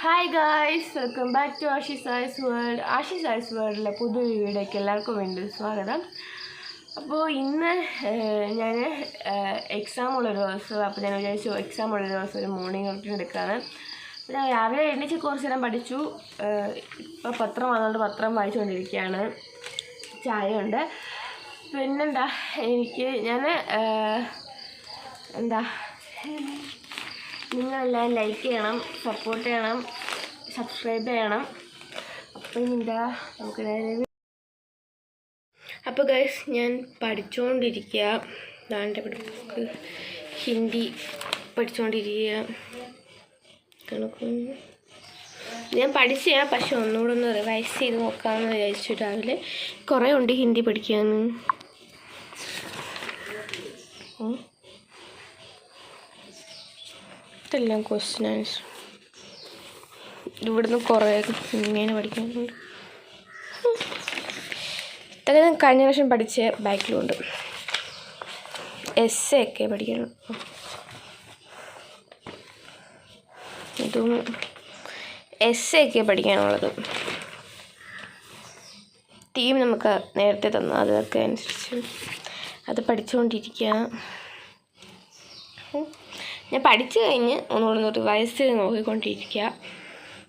Hi guys, welcome back to Ashi's eyes world. Ashi's eyes വേൾഡിലെ പുതിയ വീഡിയോയ്ക്ക് എല്ലാവർക്കും വേണ്ടി സ്വാഗതം. അപ്പോൾ ഇന്ന് ഞാൻ എക്സാമുള്ളൊരു ദിവസം, അപ്പോൾ ഞാൻ വിചാരിച്ചു എക്സാമുള്ള ദിവസം ഒരു മോർണിംഗ് റൂട്ടീൻ എടുക്കുകയാണ്. ഞാൻ രാവിലെ എണീച്ച് കുറച്ച് നേരം പഠിച്ചു. ഇപ്പോൾ പത്രം വന്നുകൊണ്ട് പത്രം വായിച്ചുകൊണ്ടിരിക്കുകയാണ്. ചായ ഉണ്ട്. പിന്നെന്താ, ഞാൻ നിങ്ങളെല്ലാം ലൈക്ക് ചെയ്യണം, സപ്പോർട്ട് ചെയ്യണം, സബ്സ്ക്രൈബ് ചെയ്യണം. അപ്പം അപ്പോൾ ഗൈസ്, ഞാൻ പഠിച്ചുകൊണ്ടിരിക്കുക. ഹിന്ദി പഠിച്ചുകൊണ്ടിരിക്കുക. ഞാൻ പഠിച്ചാൽ പക്ഷെ ഒന്നുകൂടെ ഒന്ന് റിവൈസ് ചെയ്ത് നോക്കാമെന്ന് വിചാരിച്ചു. രാവിലെ കുറേ ഉണ്ട് ഹിന്ദി പഠിക്കാമെന്ന്. ഇതെല്ലാം ക്വസ്റ്റ്യൻ ആൻസർ. ഇവിടുന്ന് കുറേ ഇങ്ങനെ പഠിക്കാനുണ്ട്. ഇതൊക്കെ ഞാൻ കഴിഞ്ഞ വർഷം പഠിച്ച ബാക്കിലുണ്ട്. എസ് ഒക്കെ പഠിക്കണം. ഇതും എസ് ഒക്കെ പഠിക്കാനുള്ളത്. ടീം നമുക്ക് നേരത്തെ തന്നു, അതൊക്കെ അനുസരിച്ച് അത് പഠിച്ചുകൊണ്ടിരിക്കുക. ഞാൻ പഠിച്ചു കഴിഞ്ഞ് ഒന്നുകൂടെ റിവൈസ് ചെയ്ത് നോക്കിക്കൊണ്ടിരിക്കുക.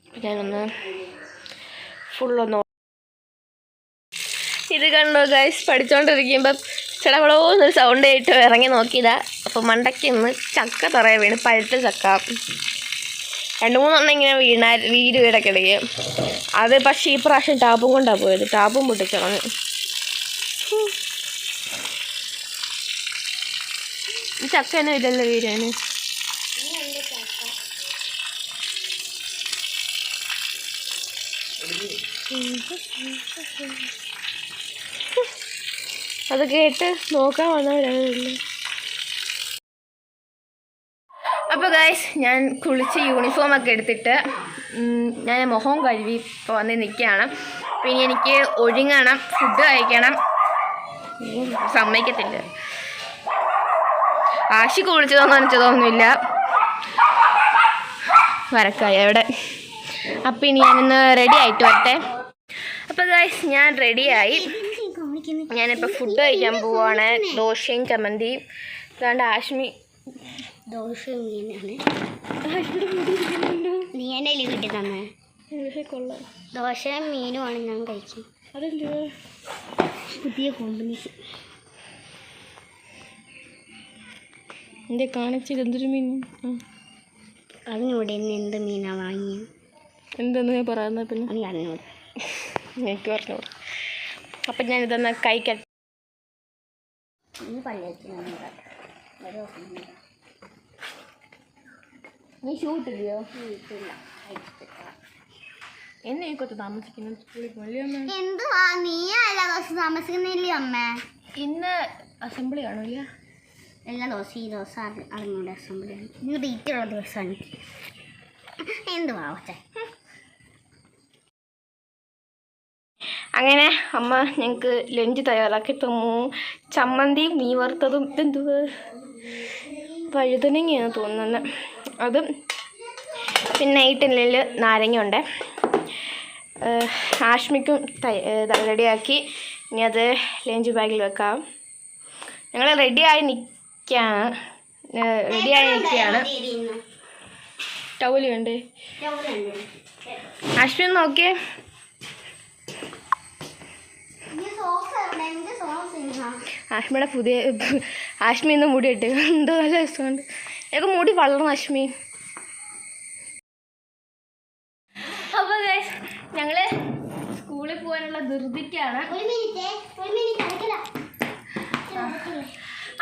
അപ്പം ഞാനൊന്ന് ഫുള്ളൊന്ന് ഇത് കണ്ടോ ഗൈസ്, പഠിച്ചുകൊണ്ടിരിക്കുമ്പം ചിടവളോന്നൊരു സൗണ്ട് ആയിട്ട് ഇറങ്ങി നോക്കിയതാ. അപ്പോൾ മണ്ടയ്ക്ക് നിന്ന് ചക്ക തറയെ വീണ്, പഴുത്ത ചക്ക 2-3 ഇങ്ങനെ വീട് വീടക്കിടയ്ക്ക്. അത് പക്ഷേ ഈ പ്രാവശ്യം ടാപ്പും കൊണ്ടാണ് പോയത്. ടാപ്പും പൊട്ടിച്ചളഞ്ഞു. ഈ ചക്ക തന്നെ ഇല്ലല്ലോ വീരാന്. അത് കേട്ട് നോക്കാൻ വന്നവരല്ല. അപ്പോൾ ഗൈസ്, ഞാൻ കുളിച്ച് യൂണിഫോമൊക്കെ എടുത്തിട്ട് ഞാൻ മുഖവും കഴുകി ഇപ്പോൾ വന്ന് നിൽക്കുകയാണ്. പിന്നെ എനിക്ക് ഒരുങ്ങണം, ഫുഡ് കഴിക്കണം. സമ്മതിക്കത്തില്ല. ആശിക്ക് കുളിച്ചതൊന്നും നനച്ചതൊന്നുമില്ല. വരക്കായി അവിടെ. അപ്പം ഇനി ഞാനിന്ന് റെഡി ആയിട്ട് വരട്ടെ. അപ്പോൾ ഗൈസ്, ഞാൻ റെഡിയായി. ഞാനിപ്പോൾ ഫുഡ് കഴിക്കാൻ പോവാണ്. ദോശയും ചമ്മന്തിയും. അതുകൊണ്ട് ആഷ്മി ദോശയും മീനാണ്. നീ എൻ്റെ വീട്ടിൽ തന്നെ കൊള്ളാം. ദോശയും മീനുമാണ് ഞാൻ കഴിക്കും. അതെന്ത് പുതിയ കോമ്പിനേഷൻ. എന്തേ കാണിച്ചത്? എന്തൊരു മീൻ? അറിഞ്ഞൂടെ ഇന്ന് എന്ത് മീനാണ് വാങ്ങിയത്? എന്തെന്ന് പറയുന്നത്? പിന്നെ നീ അറിഞ്ഞൂടെ? എനിക്ക് പറഞ്ഞോളൂ. അപ്പം ഞാനിതൊന്ന് കഴിക്കട്ടെ. നീ ഷൂട്ടില്ലയോ? എന്നെ കൊത്ത് താമസിക്കുന്നു. എന്തുവാ നീ എല്ലാ ദിവസം താമസിക്കുന്നില്ലേ അമ്മ? ഇന്ന് അസംബ്ലി ആണോ? ഇല്ല, എല്ലാ ദിവസം ഈ ദിവസം അറിഞ്ഞൂടെ അസംബ്ലി. നീ ഡേറ്റുള്ള ദിവസമാണ്. എന്തുവാ പക്ഷേ. അങ്ങനെ അമ്മ ഞങ്ങൾക്ക് ലഞ്ച് തയ്യാറാക്കി തന്നു. ചമ്മന്തിയും മീൻ വറുത്തതും. ഇതെന്തുവാ? വഴുതനങ്ങയാണ് തോന്നുന്നത്. അതും പിന്നെ ഈ ടിന്നിൽ നാരങ്ങ ഉണ്ട്. ആഷ്മിക്കും റെഡിയാക്കി. ഇനി അത് ലഞ്ച് ബാഗിൽ വെക്കാം. ഞങ്ങൾ റെഡിയായി നിൽക്കുകയാണ്. ടൗല് വേണ്ടേ? ആഷ്മി നോക്കിയേ. ആഷ്മിയുടെ പുതിയ ആഷ്മി ഇന്ന് മുടി ഇട്ട് എന്തോ നല്ല രസമുണ്ട്. എനിക്ക് മുടി വളർന്നു ആഷ്മി. അപ്പോൾ ഞങ്ങൾ സ്കൂളിൽ പോകാനുള്ള ധൃതിക്കാണ്.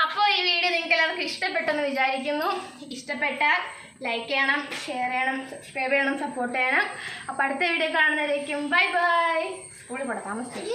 അപ്പോൾ ഈ വീഡിയോ നിങ്ങൾക്ക് എല്ലാവർക്കും ഇഷ്ടപ്പെട്ടെന്ന് വിചാരിക്കുന്നു. ഇഷ്ടപ്പെട്ടാൽ ലൈക്ക് ചെയ്യണം, ഷെയർ ചെയ്യണം, സബ്സ്ക്രൈബ് ചെയ്യണം, സപ്പോർട്ട് ചെയ്യണം. അപ്പോൾ അടുത്ത വീഡിയോ കാണുന്നവരേക്കും ബൈ ബൈ. സ്കൂളിൽ പോട്ടെ, താമസിക്കും.